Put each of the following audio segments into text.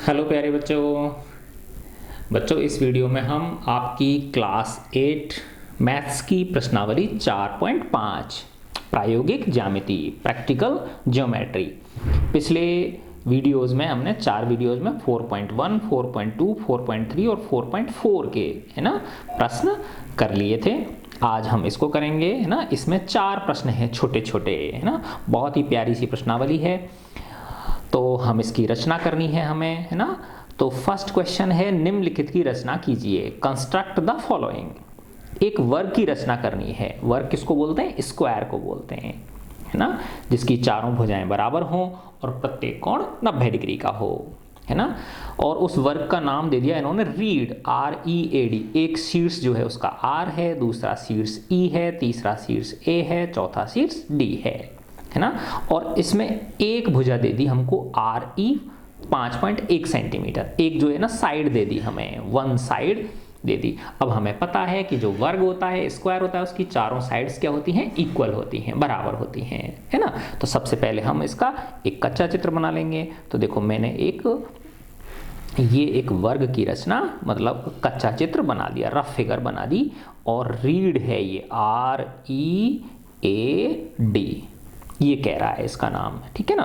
Hello प्यारे बच्चों। इस वीडियो में हम आपकी क्लास 8 मैथ्स की प्रश्नावली 4.5 प्रायोगिक ज्यामिति प्रैक्टिकल ज्योमेट्री। पिछले वीडियोस में हमने 4 वीडियोस में 4.1, 4.2, 4.3 और 4.4 के है ना प्रश्न कर लिए थे। आज हम इसको करेंगे है ना। इसमें 4 प्रश्न हैं छोटे छोटे है ना। बहुत ही प्यारी सी प्रश्नावली है, तो हम इसकी रचना करनी है हमें है ना। तो फर्स्ट क्वेश्चन है, निम्नलिखित की रचना कीजिए। Construct the following. एक वर्ग की रचना करनी है। वर्ग किसको बोलते हैं? स्क्वायर को बोलते हैं है ना, जिसकी चारों भुजाएं बराबर हों और प्रत्येक कोण 90 डिग्री का हो है ना। और उस वर्ग का नाम दे दिया इन्होंने रीड, READ। एक शीर्ष जो है उसका R है, दूसरा शीर्ष E है, तीसरा शीर्ष A है, चौथा शीर्ष D है ना। और इसमें एक भुजा दे दी हमको RE 5.1 सेंटीमीटर। एक जो है ना साइड दे दी हमें, वन साइड दे दी। अब हमें पता है कि जो वर्ग होता है, स्क्वायर होता है, उसकी चारों साइड्स क्या होती हैं? इक्वल होती हैं, बराबर होती हैं है ना। तो सबसे पहले हम इसका एक कच्चा चित्र बना लेंगे। तो देखो मैंने ये एक वर्ग की रचना मतलब कच्चा चित्र बना दिया, रफ फिगर बना दी। और रीड है ये READ, ये कह रहा है इसका नाम, ठीक है ना।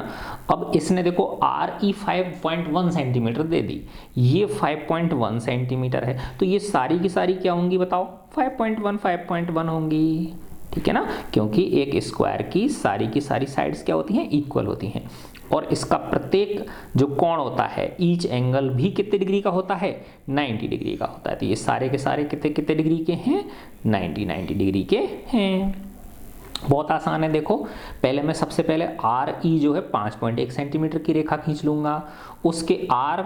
अब इसने देखो RE 5.1 सेंटीमीटर दे दी, ये 5.1 सेंटीमीटर है, तो ये सारी की सारी क्या होंगी बताओ? 5.1 होंगी, ठीक है ना। क्योंकि एक स्क्वायर की सारी साइड्स क्या होती हैं? इक्वल होती हैं। और इसका प्रत्येक जो कोण होता है, ईच एंगल भी कितने डिग्री का होता है? 90 डिग्री का होता है। तो ये सारे के सारे कितने डिग्री के हैं? 90 डिग्री के हैं। बहुत आसान है। देखो पहले मैं सबसे पहले RE जो है 5.1 सेंटीमीटर की रेखा खींच लूंगा। उसके R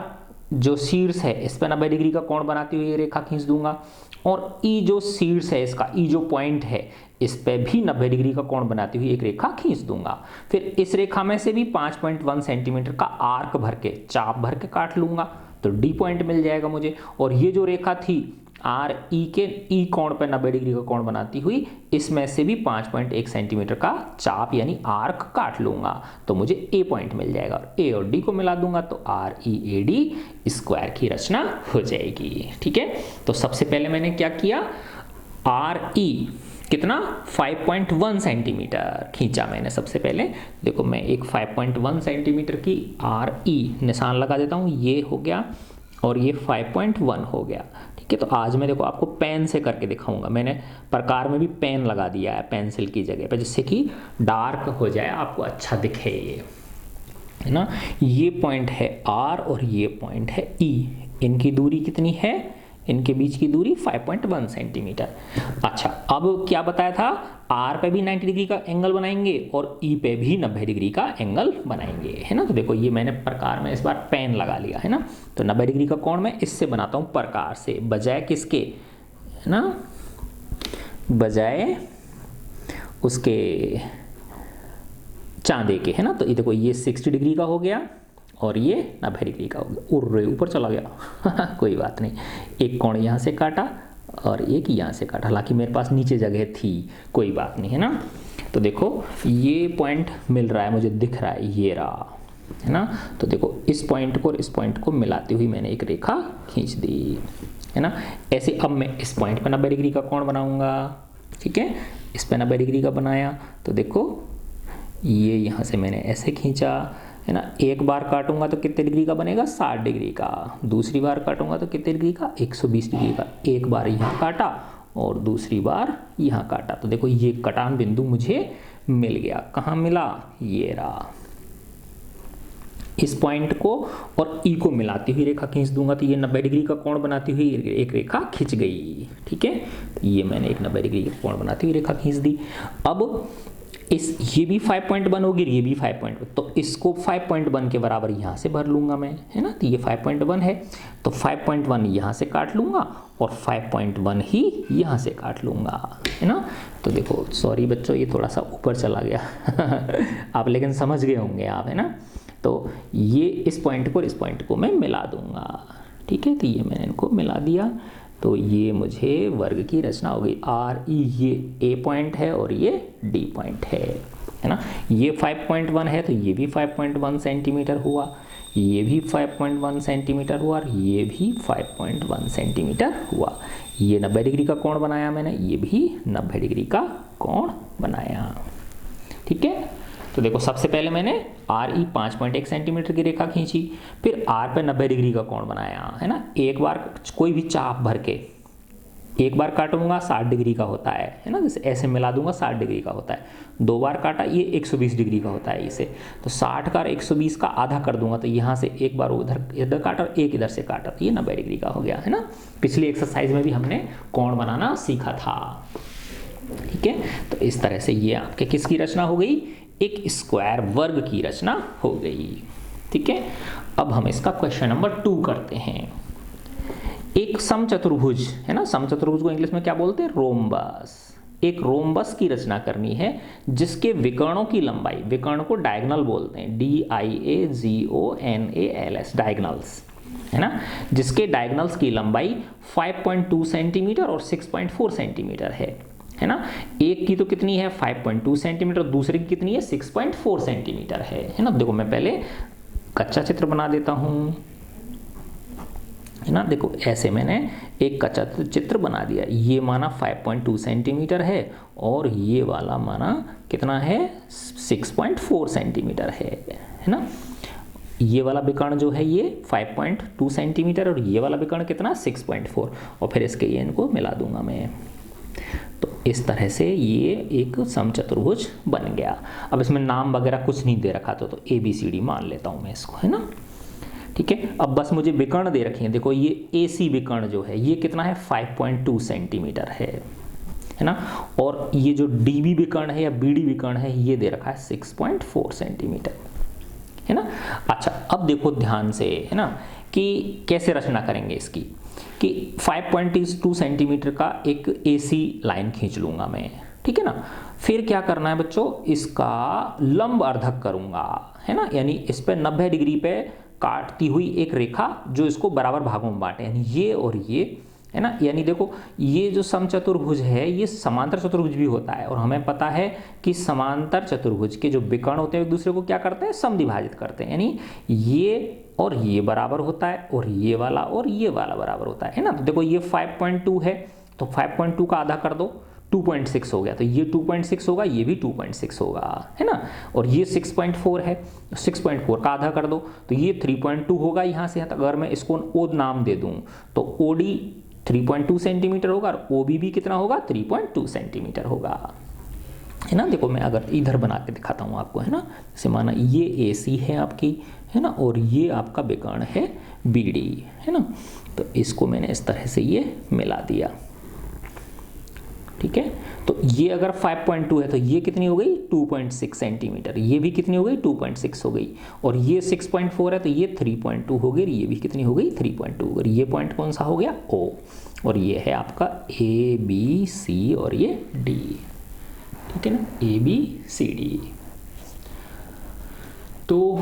जो शीर्ष है इस पर 90 डिग्री का कोण बनाती हुई ये रेखा खींच दूंगा। और E जो शीर्ष है इसका, E जो पॉइंट है, इस पे भी 90 डिग्री का कोण बनाती हुई एक रेखा खींच दूंगा। फिर इस रेखा में से भी 5.1 सेंटीमीटर का आर्क भर के, चाप भर के काट लूंगा, तो D पॉइंट मिल जाएगा मुझे। और ये जो रेखा थी RE के E कोण पर 90 डिग्री का कोण बनाती हुई, इसमें से भी 5.1 सेंटीमीटर का चाप यानी आर्क काट लूंगा, तो मुझे A पॉइंट मिल जाएगा। और A और D को मिला दूंगा तो READ स्क्वायर की रचना हो जाएगी, ठीक है। तो सबसे पहले मैंने क्या किया, RE कितना? 5.1 सेंटीमीटर खींचा मैंने सबसे पहले। देखो मैं एक 5.1 सेंटीमीटर की RE निशान लगा देता हूँ, ये हो गया और ये 5.1 हो गया, ठीक है। तो आज मैं देखो आपको पेन से करके दिखाऊंगा। मैंने प्रकार में भी पेन लगा दिया है पेंसिल की जगह पर, जिससे कि डार्क हो जाए, आपको अच्छा दिखे ये है ना। ये पॉइंट है R और ये पॉइंट है E। इनकी दूरी कितनी है? इनके बीच की दूरी 5.1 सेंटीमीटर। अच्छा, अब क्या बताया था? R पे भी 90 डिग्री का एंगल बनाएंगे और E पे भी 90 डिग्री का एंगल बनाएंगे है ना। तो देखो ये मैंने प्रकार में इस बार पेन लगा लिया है ना। तो 90 डिग्री का कोण मैं इससे बनाता हूँ प्रकार से, बजाय किसके है ना, बजाय उसके चांदे के है ना। तो ये देखो ये 60 डिग्री का हो गया और ये 90 डिग्री का हो गया। उर्रे ऊपर चला गया कोई बात नहीं। एक कोण यहाँ से काटा और एक यहाँ से काटा, हालांकि मेरे पास नीचे जगह थी, कोई बात नहीं है ना। तो देखो ये पॉइंट मिल रहा है मुझे, दिख रहा है, ये रहा है ना। तो देखो इस पॉइंट को और इस पॉइंट को मिलाती हुई मैंने एक रेखा खींच दी है ना। ऐसे अब मैं इस पॉइंट पर 90 डिग्री का कोण बनाऊंगा, ठीक है। इस पर 90 डिग्री का बनाया तो देखो ये यहाँ से मैंने ऐसे खींचा है ना। एक बार काटूंगा तो कितने डिग्री का बनेगा? 60 डिग्री का। दूसरी बार काटूंगा तो कितने डिग्री का? 120 डिग्री का। एक बार यहाँ काटा और दूसरी बार यहाँ काटा, तो देखो ये कटान बिंदु मुझे मिल गया। कहाँ मिला? ये रहा। इस पॉइंट को और E को मिलाती हुई रेखा खींच दूंगा तो ये 90 डिग्री का कोण बनाती हुई एक रेखा खींच गई, ठीक है। तो ये मैंने एक 90 डिग्री का कोण बनाती हुई रेखा खींच दी। अब ये भी 5.1 होगी, ये भी 5.1, तो इसको 5.1 के बराबर यहाँ से भर लूंगा मैं है ना। तो ये 5.1 है, तो 5.1 यहाँ से काट लूंगा और 5.1 ही यहाँ से काट लूंगा है ना। तो देखो सॉरी बच्चों, ये थोड़ा सा ऊपर चला गया आप लेकिन समझ गए होंगे आप है ना। तो ये इस पॉइंट को और इस पॉइंट को मैं मिला दूंगा, ठीक है। तो ये मैंने इनको मिला दिया, तो ये मुझे वर्ग की रचना हो गई। RE ये A पॉइंट है और ये D पॉइंट है ना। ये 5.1 है तो ये भी 5.1 सेंटीमीटर हुआ। ये भी 5.1 सेंटीमीटर हुआ और ये भी 5.1 सेंटीमीटर हुआ। ये 90 डिग्री का कोण बनाया मैंने, ये भी 90 डिग्री का कोण बनाया। ठीक है, तो देखो सबसे पहले मैंने RE 5.1 सेंटीमीटर की रेखा खींची, फिर R पे 90 डिग्री का कोण बनाया, है ना। एक बार कोई भी चाप भर के एक बार काटूंगा 60 डिग्री का होता है ना, जैसे ऐसे मिला दूंगा 60 डिग्री का होता है। दो बार काटा ये 120 डिग्री का होता है इसे, तो 60 का 120 का आधा कर दूंगा, तो यहाँ से एक बार उधर इधर काटा और एक इधर से काटा, तो ये 90 डिग्री का हो गया, है ना। पिछली एक्सरसाइज में भी हमने कोण बनाना सीखा था। ठीक है, तो इस तरह से ये आपके किसकी रचना हो गई, एक स्क्वायर वर्ग की रचना हो गई। ठीक है, अब हम इसका क्वेश्चन नंबर 2 करते हैं। एक समचतुर्भुज, है ना, समचतुर्भुज को इंग्लिश में क्या बोलते हैं, रोम्बस। एक रोम्बस की रचना करनी है जिसके विकर्णों की लंबाई, विकर्ण को डायगोनल बोलते हैं, DIAGONALS, डायगोनल्स, है ना, जिसके डायगोनल्स की लंबाई 5.2 सेंटीमीटर और 6.4 सेंटीमीटर है ना। एक की तो कितनी है 5.2 सेंटीमीटर, दूसरे की कितनी है 6.4 सेंटीमीटर है ना। देखो मैं पहले कच्चा चित्र बना देता हूं, है ना। देखो ऐसे मैंने एक कच्चा चित्र बना दिया, ये माना 5.2 सेंटीमीटर है और ये वाला माना कितना है 6.4 सेंटीमीटर है ना। ये वाला विकर्ण जो है ये 5.2 सेंटीमीटर और ये वाला विकर्ण कितना 6.4, और फिर इसके ये इनको मिला दूंगा मैं। तो इस तरह से ये एक समचतुर्भुज बन गया। अब इसमें नाम वगैरह कुछ नहीं दे रखा तो ABCD मान लेता हूँ मैं इसको, है ना। ठीक है, अब बस मुझे विकर्ण दे रखे हैं। देखो ये AC विकर्ण जो है ये कितना है 5.2 सेंटीमीटर है ना, और ये जो DB विकर्ण है या BD विकर्ण है ये दे रखा है 6.4 सेंटीमीटर, है ना। अच्छा अब देखो ध्यान से, है ना, कि कैसे रचना करेंगे इसकी, कि 5.2 सेंटीमीटर का एक AC लाइन खींच लूंगा मैं, ठीक है ना। फिर क्या करना है बच्चों, इसका लंब अर्धक करूंगा, है ना, यानी इस पे 90 डिग्री पे काटती हुई एक रेखा जो इसको बराबर भागों में बांटे, यानी ये और ये, है ना। यानी देखो ये जो समचतुर्भुज है ये समांतर चतुर्भुज भी होता है, और हमें पता है कि समांतर चतुर्भुज के जो विकर्ण होते हैं एक दूसरे को क्या करते हैं, समद्विभाजित करते हैं, यानी ये और ये बराबर होता है और ये वाला बराबर होता है ना। तो देखो ये 5.2 है तो 5.2 का आधा कर दो, 2.6 हो गया, तो ये 2.6 होगा, ये भी 2.6 होगा, है ना। और ये 6.4 है, 6.4 का आधा कर दो तो ये 3.2 होगा यहाँ से। अगर मैं इसको ओड नाम दे दूं तो OD 3.2 सेंटीमीटर होगा और OB भी कितना होगा 3.2 सेंटीमीटर होगा, है ना। देखो मैं अगर इधर बना के दिखाता हूँ आपको, है ना, जैसे माना ये AC है आपकी, है ना, और ये आपका विकर्ण है BD, है ना। तो इसको मैंने इस तरह से ये मिला दिया, ठीक है। तो ये अगर 5.2 है तो ये कितनी हो गई 2.6 सेंटीमीटर, ये भी कितनी हो गई 2.6 हो गई, और ये 6.4 है तो ये 3.2 हो गई, ये भी कितनी हो गई 3.2, और ये पॉइंट कौन सा हो गया O, और ये है आपका ABC और ये D, ठीक है ना, ABCD। तो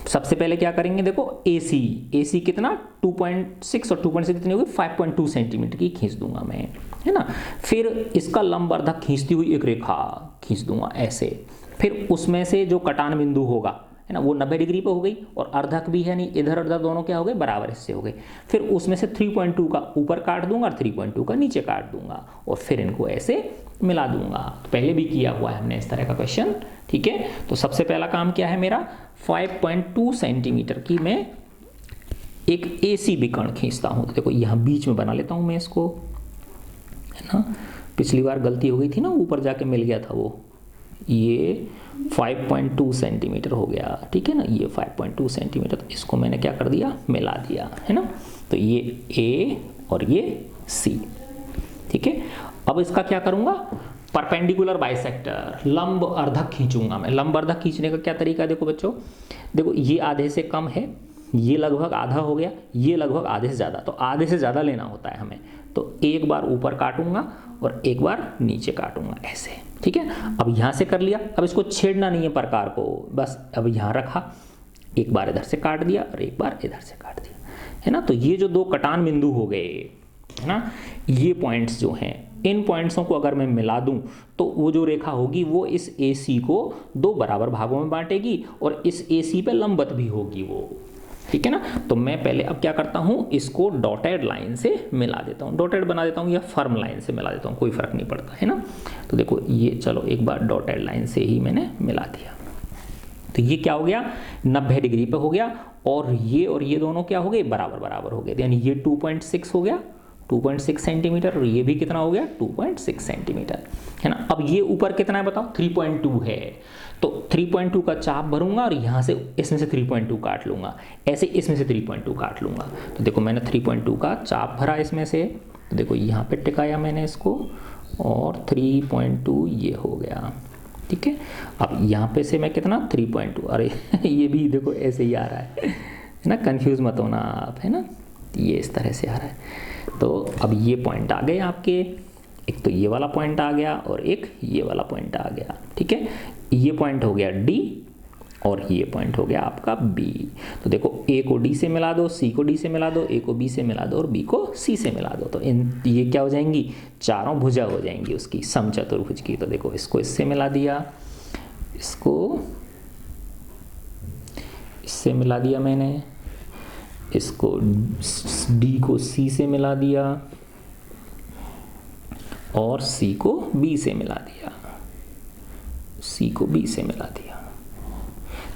सबसे पहले क्या करेंगे, देखो AC कितना 2.6 और 2.6 कितनी होगी 5.2 सेंटीमीटर की खींच दूंगा मैं, है ना। फिर इसका लंब अर्धक खींचती हुई एक रेखा खींच दूंगा ऐसे, फिर उसमें से जो कटान बिंदु होगा, है ना, वो 90 डिग्री पे हो गई, और अर्धक भी है नहीं, इधर उधर दोनों क्या हो गए बराबर हिस्से हो गए। फिर उसमें से 3.2 का ऊपर काट दूंगा और 3.2 का नीचे काट दूंगा, और फिर इनको ऐसे मिला दूंगा। तो पहले भी किया हुआ है हमने इस तरह का क्वेश्चन, ठीक है। तो सबसे पहला काम क्या है मेरा, 5.2 सेंटीमीटर की मैं एक AC विकर्ण खींचता हूँ। देखो यहाँ बीच में बना लेता हूँ मैं इसको, है ना। पिछली बार गलती हो गई थी ना, ऊपर जाके मिल गया था वो, ये 5.2 सेंटीमीटर हो गया, ठीक है ना, ये 5.2 सेंटीमीटर, तो इसको मैंने क्या कर दिया मिला दिया, है ना। तो ये A और ये C, ठीक है। अब इसका क्या करूंगा, परपेंडिकुलर बाइसेक्टर, लंब अर्धक खींचूंगा मैं। लंब अर्धक खींचने का क्या तरीका है, देखो बच्चों, देखो ये आधे से कम है, ये लगभग आधा हो गया, ये लगभग आधे से ज़्यादा, तो आधे से ज़्यादा लेना होता है हमें। तो एक बार ऊपर काटूंगा और एक बार नीचे काटूंगा ऐसे, ठीक है। अब यहाँ से कर लिया, अब इसको छेड़ना नहीं है प्रकार को, बस अब यहाँ रखा, एक बार इधर से काट दिया और एक बार इधर से काट दिया, है ना। तो ये जो दो कटान बिंदु हो गए, है ना, ये पॉइंट्स जो हैं इन पॉइंट्सों को अगर मैं मिला दूं तो वो जो रेखा होगी वो इस AC को 2 बराबर भागों में बांटेगी और इस AC पे लंबवत भी होगी वो, ठीक है ना। तो मैं पहले अब क्या करता हूँ, इसको डॉटेड लाइन से मिला देता हूँ, डॉटेड बना देता हूँ या फर्म लाइन से मिला देता हूँ, कोई फर्क नहीं पड़ता है ना। तो देखो ये चलो एक बार डॉटेड लाइन से ही मैंने मिला दिया, तो ये क्या हो गया 90 डिग्री पे हो गया और ये दोनों क्या हो गए बराबर बराबर हो गए, यानी ये 2.6 हो गया 2.6 सेंटीमीटर और ये भी कितना हो गया 2.6 सेंटीमीटर, है ना। अब ये ऊपर कितना है बताओ 3.2 है, तो 3.2 का चाप भरूंगा और यहाँ से इसमें से 3.2 काट लूंगा, ऐसे इसमें से 3.2 काट लूंगा। तो देखो मैंने 3.2 का चाप भरा इसमें से, तो देखो यहाँ पे टिकाया मैंने इसको और 3.2 ये हो गया, ठीक है। अब यहाँ पे से मैं कितना 3.2, अरे ये भी देखो ऐसे ही आ रहा है ना, कंफ्यूज मत होना आप, है ना, ये इस तरह से आ रहा है। तो अब ये पॉइंट आ गए आपके, एक तो ये वाला पॉइंट आ गया और एक ये वाला पॉइंट आ गया, ठीक है। ये पॉइंट हो गया D और ये पॉइंट हो गया आपका B। तो देखो A को D से मिला दो, C को D से मिला दो, A को B से मिला दो और B को C से मिला दो, तो ये क्या हो जाएंगी चारों भुजा हो जाएंगी उसकी समचतुर्भुज की। तो देखो इसको इससे मिला दिया, इसको इससे मिला दिया मैंने, इसको D को C से मिला दिया और C को B से मिला दिया, C को B से मिला दिया,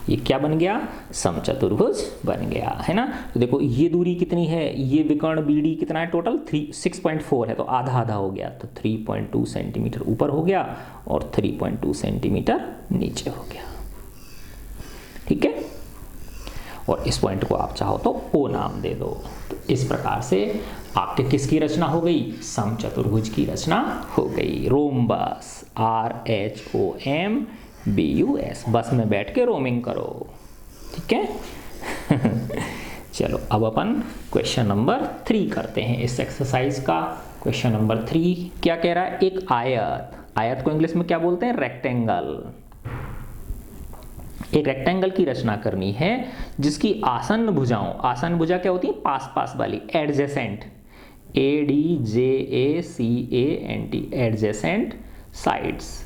ये क्या बन गया समचतुर्भुज बन गया, है ना। तो देखो ये दूरी कितनी है, ये विकर्ण BD कितना है टोटल 6.4 है, तो आधा आधा हो गया, तो 3.2 सेंटीमीटर ऊपर हो गया और 3.2 सेंटीमीटर नीचे हो गया, ठीक है। और इस पॉइंट को आप चाहो तो O नाम दे दो। तो इस प्रकार से आपके किसकी रचना हो गई समचतुर्भुज की रचना हो गई, रोम्बस RHOMBUS, बस में बैठ के रोमिंग करो, ठीक है। चलो अब अपन क्वेश्चन नंबर 3 करते हैं इस एक्सरसाइज का। क्वेश्चन नंबर 3 क्या कह रहा है, एक आयत, आयत को इंग्लिश में क्या बोलते हैं रेक्टेंगल, एक रेक्टेंगल की रचना करनी है जिसकी आसन्न भुजाओं, आसन्न भुजा क्या होती है पास पास वाली, एडजेसेंट ADJACANT एडजेसेंट साइड्स,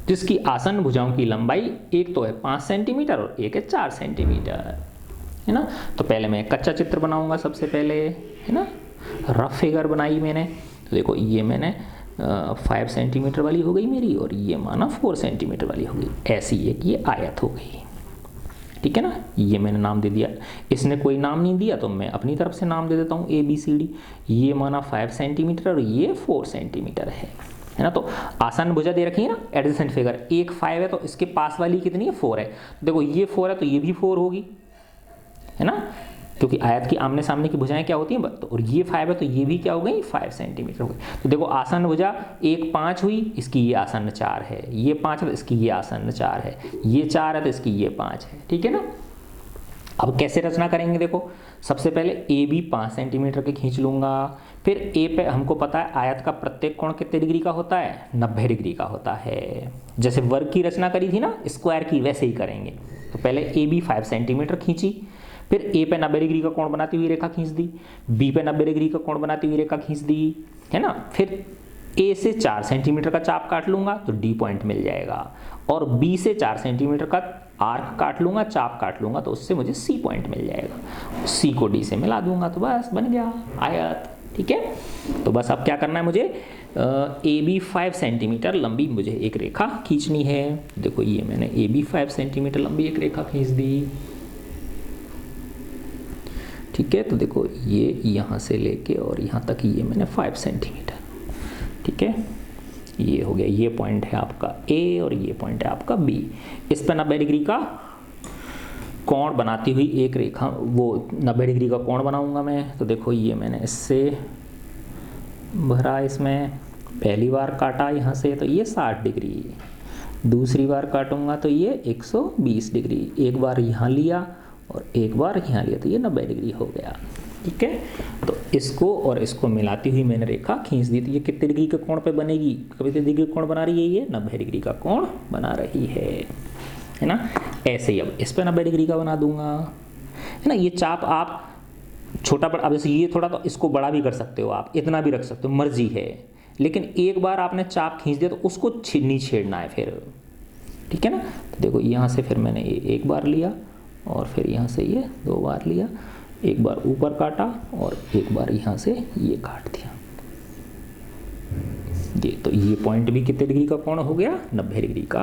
जिसकी आसन्न भुजाओं की लंबाई एक तो है 5 सेंटीमीटर और एक है 4 सेंटीमीटर, है ना। तो पहले मैं कच्चा चित्र बनाऊंगा सबसे पहले, है ना, रफ फिगर बनाई मैंने। तो देखो ये मैंने 5 सेंटीमीटर वाली हो गई मेरी और ये माना 4 सेंटीमीटर वाली हो गई, ऐसी एक ये आयत हो गई, ठीक है ना। ये मैंने नाम दे दिया, इसने कोई नाम नहीं दिया तो मैं अपनी तरफ से नाम दे देता हूँ ABCD। ये माना 5 सेंटीमीटर और ये 4 सेंटीमीटर है ना। तो आसन्न भुजा दे रखी है ना, एडजेसेंट फिगर, एक 5 है तो इसके पास वाली कितनी है 4 है, देखो ये 4 है तो ये भी 4 होगी, है ना, क्योंकि आयत की आमने सामने की भुजाएं क्या होती हैं, तो और ये 5 है तो ये भी क्या हो गई 5 सेंटीमीटर हो गई। तो देखो आसन्न भुजा एक 5 हुई, इसकी ये आसन्न 4 है, ये 5 है तो इसकी ये आसन्न 4 है, ये 4 है तो इसकी ये 5 है, ठीक है ना। अब कैसे रचना करेंगे, देखो सबसे पहले AB 5 सेंटीमीटर के खींच लूंगा, फिर A पे हमको पता है आयत का प्रत्येक कोण कितने डिग्री का होता है 90 डिग्री का होता है, जैसे वर्ग की रचना करी थी ना स्क्वायर की वैसे ही करेंगे। तो पहले AB 5 सेंटीमीटर खींची, फिर A पे 90 डिग्री का कोण बनाती हुई रेखा खींच दी, B पे 90 डिग्री का कोण बनाती हुई रेखा खींच दी, है ना। फिर A से 4 सेंटीमीटर का चाप काट लूंगा तो D पॉइंट मिल जाएगा, और B से 4 सेंटीमीटर का आर्क काट लूंगा, चाप काट लूंगा तो उससे मुझे C पॉइंट मिल जाएगा, C को D से मिला दूंगा तो बस बन गया आयत, ठीक है। तो बस अब क्या करना है मुझे, AB 5 सेंटीमीटर लंबी मुझे एक रेखा खींचनी है। देखो ये मैंने AB 5 सेंटीमीटर लंबी एक रेखा खींच दी, ठीक है। तो देखो ये यहाँ से लेके और यहाँ तक ये मैंने 5 सेंटीमीटर, ठीक है, ये हो गया, ये पॉइंट है आपका A और ये पॉइंट है आपका B। इस पर 90 डिग्री का कोण बनाती हुई एक रेखा, वो 90 डिग्री का कोण बनाऊंगा मैं। तो देखो ये मैंने इससे भरा, इसमें पहली बार काटा यहाँ से तो ये 60 डिग्री, दूसरी बार काटूंगा तो ये 120 डिग्री, एक बार यहाँ लिया और एक बार यहाँ लिया तो ये 90 डिग्री हो गया, ठीक है। तो इसको और इसको मिलाती हुई मैंने रेखा खींच दी, तो ये कितने डिग्री के कोण पे बनेगी, कितने डिग्री का कोण बना रही है, ये 90 डिग्री का कोण बना रही है ना। ऐसे ही अब इस पे 90 डिग्री का बना दूंगा, है ना। ये चाप आप छोटा बड़ा, अब जैसे ये थोड़ा तो इसको बड़ा भी कर सकते हो आप, इतना भी रख सकते हो, मर्जी है लेकिन एक बार आपने चाप खींच दिया तो उसको नहीं छेड़ना है फिर, ठीक है ना। तो देखो यहाँ से फिर मैंने ये एक बार लिया और फिर यहाँ से ये 2 बार लिया, एक बार ऊपर काटा और एक बार यहाँ से ये काट दिया। ये तो ये पॉइंट भी कितने डिग्री का कोण हो गया, 90 डिग्री का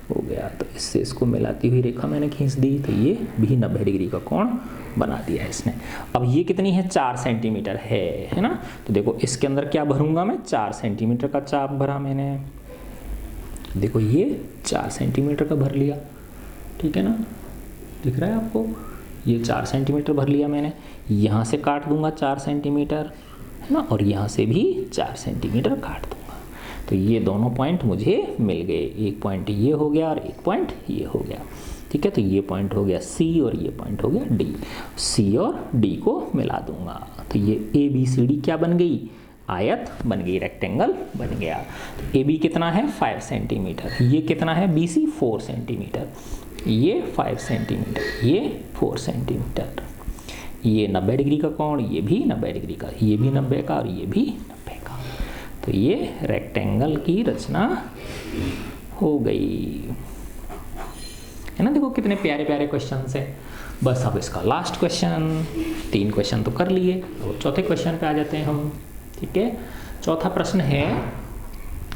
हो गया। तो इससे इसको मिलाती हुई रेखा मैंने खींच दी, तो ये भी 90 डिग्री का कोण बना दिया इसने। अब ये कितनी है, 4 सेंटीमीटर है ना। तो देखो इसके अंदर क्या भरूंगा मैं, 4 सेंटीमीटर का चाप भरा मैंने। देखो ये 4 सेंटीमीटर का भर लिया, ठीक है ना, दिख रहा है आपको, ये 4 सेंटीमीटर भर लिया मैंने। यहाँ से काट दूंगा 4 सेंटीमीटर, है ना, और यहाँ से भी 4 सेंटीमीटर काट दूंगा। तो ये दोनों पॉइंट मुझे मिल गए, एक पॉइंट ये हो गया और एक पॉइंट ये हो गया, ठीक है। तो ये पॉइंट हो गया सी और ये पॉइंट हो गया डी। सी और डी को मिला दूंगा, तो ये ए बी सी डी क्या बन गई, आयत बन गई, रेक्टेंगल बन गया। तो ए बी कितना है 5 सेंटीमीटर, ये कितना है बी सी 4 सेंटीमीटर, ये 5 सेंटीमीटर, ये 4 सेंटीमीटर, ये 90 डिग्री का कोण, ये भी 90 डिग्री का, ये भी 90 का और ये भी 90 का। तो ये रेक्टेंगल की रचना हो गई, है ना। देखो कितने प्यारे प्यारे क्वेश्चंस हैं। बस अब इसका लास्ट क्वेश्चन, 3 क्वेश्चन तो कर लिए, तो चौथे क्वेश्चन पे आ जाते हैं हम, ठीक है। चौथा प्रश्न है,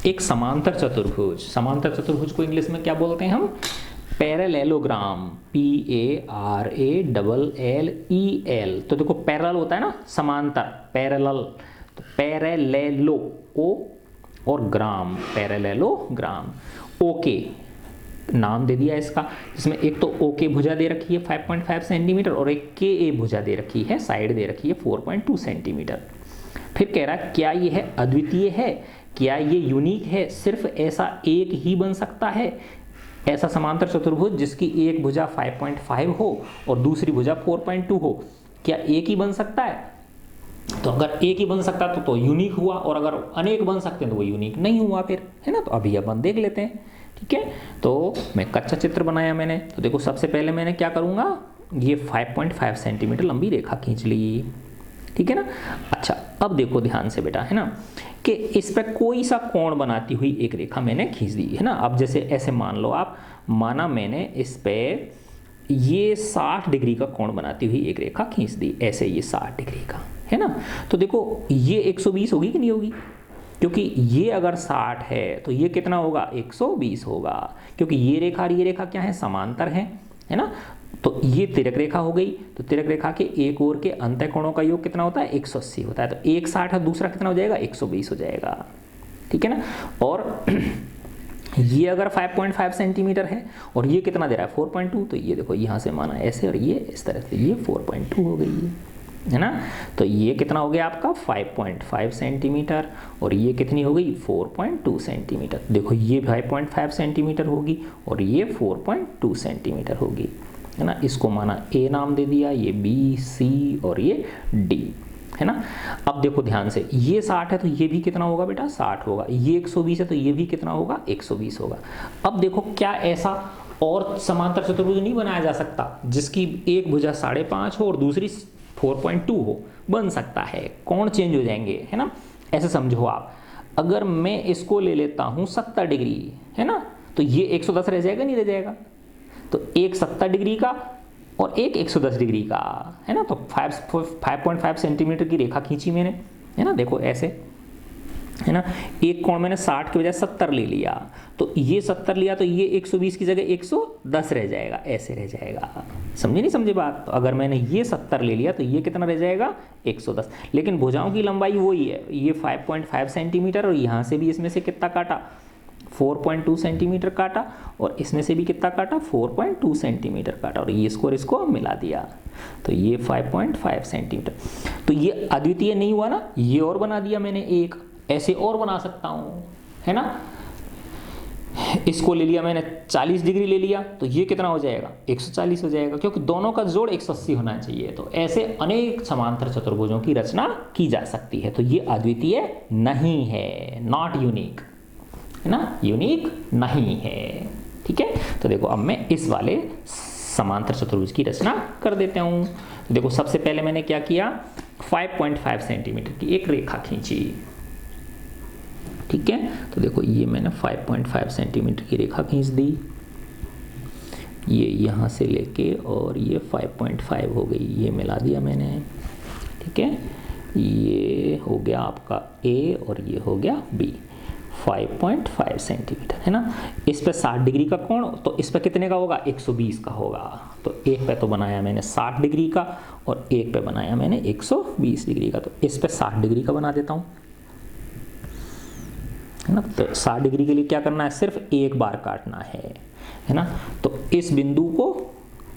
एक समांतर चतुर्भुज, समांतर चतुर्भुज को इंग्लिश में क्या बोलते हैं हम, पैरेललोग्राम, PARALLEL। तो देखो पैरेलल होता है ना समांतर, पैरेलल, तो पैरेलेलो ओ और ग्राम, पैरेलेलोग्राम। ओके नाम दे दिया इसका, जिसमें एक तो ओके भुजा दे रखी है 5.5 सेंटीमीटर और एक के भुजा दे रखी है, साइड दे रखी है 4.2 सेंटीमीटर। फिर कह रहा है क्या ये है अद्वितीय है, क्या ये यूनिक है, सिर्फ ऐसा एक ही बन सकता है, ऐसा समांतर चतुर्भुज जिसकी एक भुजा 5.5 हो और दूसरी भुजा 4.2 हो, क्या एक ही बन सकता है। तो अगर एक ही बन सकता तो यूनिक हुआ, और अगर अनेक बन सकते हैं तो वो यूनिक नहीं हुआ फिर, है ना। तो अभी अपन देख लेते हैं, ठीक है। तो मैं कच्चा चित्र बनाया मैंने, तो देखो सबसे पहले मैंने क्या करूँगा, ये 5.5 सेंटीमीटर लंबी रेखा खींच ली, ठीक है ना। अच्छा अब देखो ध्यान से बेटा, है ना, कि इस पर कोई सा कोण बनाती हुई एक रेखा मैंने खींच दी, है ना। अब जैसे ऐसे मान लो आप, माना मैंने इस पे ये 60 डिग्री का कोण बनाती हुई एक रेखा खींच दी, ऐसे ये 60 डिग्री का, है ना। तो देखो ये 120 होगी कि नहीं होगी, क्योंकि ये अगर 60 है तो ये कितना होगा 120 होगा, क्योंकि ये रेखा और ये रेखा क्या है समांतर है ना। तो ये तिरक रेखा हो गई, तो तिरक रेखा के एक ओर के अंतः कोणों का योग कितना होता है 180 होता है। तो एक 60 है, दूसरा कितना हो जाएगा 120 हो जाएगा, ठीक है ना। और ये अगर 5.5 सेंटीमीटर है और ये कितना दे रहा है 4.2, तो ये देखो यहाँ से माना ऐसे और ये इस तरह से, ये 4.2 हो गई है ना। तो ये कितना हो गया आपका 5.5 सेंटीमीटर और ये कितनी हो गई 4.2 सेंटीमीटर। देखो ये 5.5 सेंटीमीटर होगी और ये 4.2 सेंटीमीटर होगी, है ना। इसको माना ए नाम दे दिया, ये बी सी और ये डी, है ना। अब देखो ध्यान से, ये 60 है तो ये भी कितना होगा बेटा 60 होगा, ये 120 है तो ये भी कितना होगा 120 होगा। अब देखो क्या ऐसा और समांतर चतुर्भुज नहीं बनाया जा सकता जिसकी एक भुजा 5.5 हो और दूसरी 4.2 हो, बन सकता है, कोण चेंज हो जाएंगे, है ना। ऐसे समझो आप, अगर मैं इसको ले लेता हूं 70 डिग्री, है ना, तो ये 110 रह जाएगा नहीं रह जाएगा, तो एक 70 डिग्री का और एक 110 डिग्री का, है ना। तो 5.5 सेंटीमीटर की रेखा खींची मैंने, है ना, देखो ऐसे, है ना। एक कोण मैंने 60 के बजाय 70 ले लिया, तो ये 70 लिया तो ये 120 की जगह 110 रह जाएगा, ऐसे रह जाएगा, समझे नहीं समझे बात। तो अगर मैंने ये 70 ले लिया तो ये कितना रह जाएगा 110, लेकिन भुजाओं की लंबाई वही है, ये 5.5 सेंटीमीटर और यहाँ से भी इसमें से कितना काटा 4.2 सेंटीमीटर काटा और इसमें से भी कितना काटा 4.2 सेंटीमीटर काटा और ये इसको मिला दिया, तो ये 5.5 सेंटीमीटर। तो ये अद्वितीय नहीं हुआ ना, ये और बना दिया मैंने एक, ऐसे और बना सकता हूँ, है ना। इसको ले लिया मैंने 40 डिग्री ले लिया तो ये कितना हो जाएगा 140 हो जाएगा, क्योंकि दोनों का जोड़ 180 होना चाहिए। तो ऐसे अनेक समांतर चतुर्भुजों की रचना की जा सकती है। तो ये अद्वितीय नहीं है, नॉट यूनिक, है ना, यूनिक नहीं है, ठीक है। तो देखो अब मैं इस वाले समांतर चतुर्भुज की रचना कर देता हूँ। तो देखो सबसे पहले मैंने क्या किया 5.5 सेंटीमीटर की एक रेखा खींची, ठीक है। तो देखो ये मैंने 5.5 सेंटीमीटर की रेखा खींच दी, ये यहाँ से लेके और ये 5.5 हो गई, ये मिला दिया मैंने, ठीक है। ये हो गया आपका ए और ये हो गया बी, 5.5 सेंटीमीटर, है ना। इस पे 60 डिग्री का कोण, तो इस पे कितने का होगा, 120 का होगा। तो एक पे तो बनाया मैंने 60 डिग्री का और एक पे बनाया मैंने 120 डिग्री का, तो इस पे 60 डिग्री का बना देता हूँ, है ना। तो 60 डिग्री के लिए क्या करना है, सिर्फ एक बार काटना है ना। तो इस बिंदु को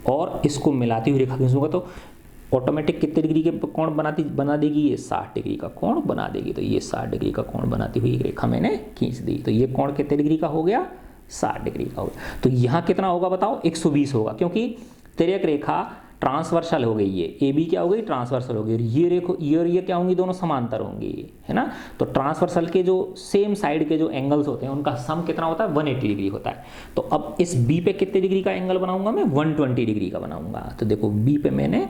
और इसको मिलाती हुई रेखा खींचूंगा तो ऑटोमेटिक कितने डिग्री के कोण बना देगी, ये 60 डिग्री का कोण बना देगी। तो ये 60 डिग्री का कोण बनाती हुई एक रेखा मैंने खींच दी, तो ये कोण कितने डिग्री का हो गया, 60 डिग्री का हो गया। तो यहाँ कितना होगा बताओ, 120 होगा, क्योंकि तिर्यक रेखा ट्रांसवर्सल हो गई, ये ए बी क्या हो गई, ट्रांसवर्सल हो गई, और ये रेखो ये और ये क्या होंगी, दोनों समांतर होंगी, है ना। तो ट्रांसवर्सल के जो सेम साइड के जो एंगल्स होते हैं उनका सम कितना होता है, 180 डिग्री होता है। तो अब इस बी पे कितने डिग्री का एंगल बनाऊंगा मैं, 120 डिग्री का बनाऊंगा। तो देखो बी पे मैंने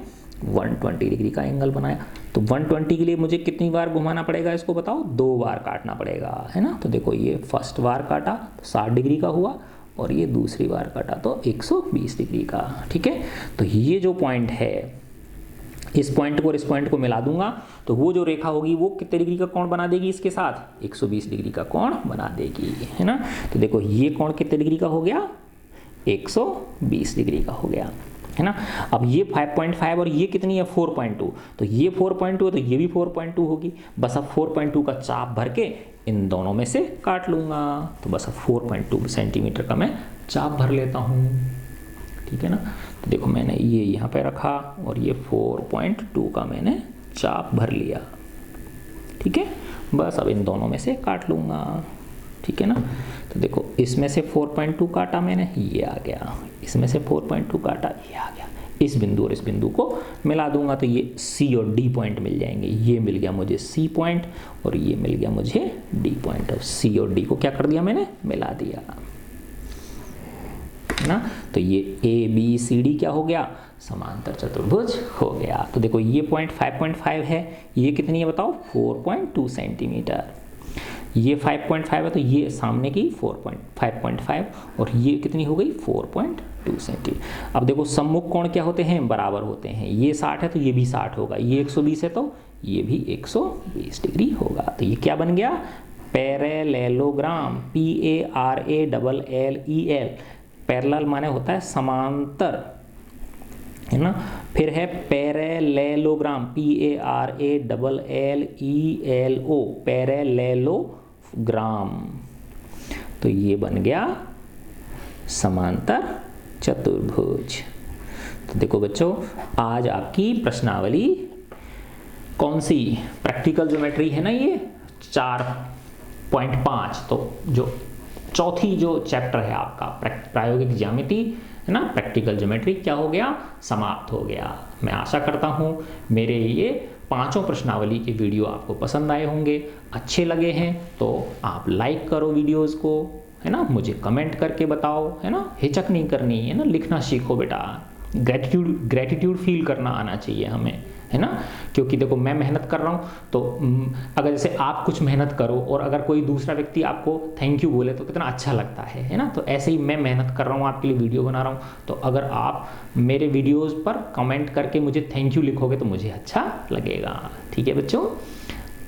120 डिग्री का एंगल बनाया। तो 120 के लिए मुझे कितनी बार घुमाना पड़ेगा, इसको बताओ, 2 बार काटना पड़ेगा, है ना। तो देखो ये फर्स्ट बार काटा तो 60 डिग्री का हुआ, और ये दूसरी बार काटा तो 120 डिग्री का, ठीक है। तो ये जो पॉइंट है, इस पॉइंट को और इस पॉइंट को मिला दूंगा तो वो जो रेखा होगी वो कितने डिग्री का कोण बना देगी, इसके साथ 120 डिग्री का कोण बना देगी, है ना। तो देखो ये कोण कितने डिग्री का हो गया, 120 डिग्री का हो गया, है ना। अब ये 5.5 और ये कितनी है, 4.2, तो ये 4.2 है तो ये भी 4.2 होगी। बस अब 4.2 का चाप भर के इन दोनों में से काट लूँगा। तो बस अब 4.2 सेंटीमीटर का मैं चाप भर लेता हूँ, ठीक है ना। तो देखो मैंने ये यहाँ पे रखा और ये 4.2 का मैंने चाप भर लिया, ठीक है। बस अब इन दोनों में से काट लूँगा, ठीक है ना। तो देखो इसमें से 4.2 काटा मैंने, ये आ गया, इसमें से 4.2 काटा, ये आ गया। इस बिंदु और इस बिंदु को मिला दूंगा तो ये सी और डी पॉइंट मिल जाएंगे। ये मिल गया मुझे सी पॉइंट और ये मिल गया मुझे डी पॉइंट। अब सी और डी को क्या कर दिया मैंने, मिला दिया, है ना। तो ये ए बी सी डी क्या हो गया, समांतर चतुर्भुज हो गया। तो देखो ये पॉइंट 5.5 है, ये कितनी है बताओ, 4.2 सेंटीमीटर। ये 5.5 है तो ये सामने की 5.5 और ये कितनी हो गई, 4.2 सेंटीमीटर। अब देखो सम्मुख कोण क्या होते हैं, बराबर होते हैं। ये 60 है तो ये भी 60 होगा, ये 120 है तो ये भी 120 डिग्री होगा। तो ये क्या बन गया, पैरेललोग्राम, PARALLEL। पैरेलल माने होता है समांतर, है ना। फिर है पैरेललोग्राम, PARALLELO, पैरेललोग्राम। तो ये बन गया समांतर चतुर्भुज। तो देखो बच्चों, आज आपकी प्रश्नावली कौन सी, प्रैक्टिकल ज्योमेट्री है ना, ये 4.5। तो जो चौथी जो चैप्टर है आपका प्रायोगिक ज्यामिति, है ना, प्रैक्टिकल ज्योमेट्री, क्या हो गया, समाप्त हो गया। मैं आशा करता हूँ मेरे ये 5 प्रश्नावली के वीडियो आपको पसंद आए होंगे, अच्छे लगे हैं तो आप लाइक करो वीडियोस को, है ना, मुझे कमेंट करके बताओ, है ना, हिचक नहीं करनी है ना, लिखना सीखो बेटा, ग्रेटिट्यूड फील करना आना चाहिए हमें, है ना। क्योंकि देखो मैं मेहनत कर रहा हूँ तो अगर जैसे आप कुछ मेहनत करो और अगर कोई दूसरा व्यक्ति आपको थैंक यू बोले तो कितना अच्छा लगता है ना। तो ऐसे ही मैं मेहनत कर रहा हूँ, आपके लिए वीडियो बना रहा हूँ, तो अगर आप मेरे वीडियोज़ पर कमेंट करके मुझे थैंक यू लिखोगे तो मुझे अच्छा लगेगा, ठीक है बच्चों।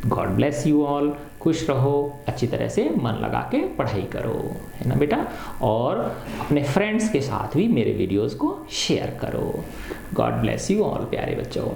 गॉड ब्लेस यू ऑल, खुश रहो, अच्छी तरह से मन लगा के पढ़ाई करो, है ना बेटा, और अपने फ्रेंड्स के साथ भी मेरे वीडियोस को शेयर करो। गॉड ब्लेस यू ऑल प्यारे बच्चों।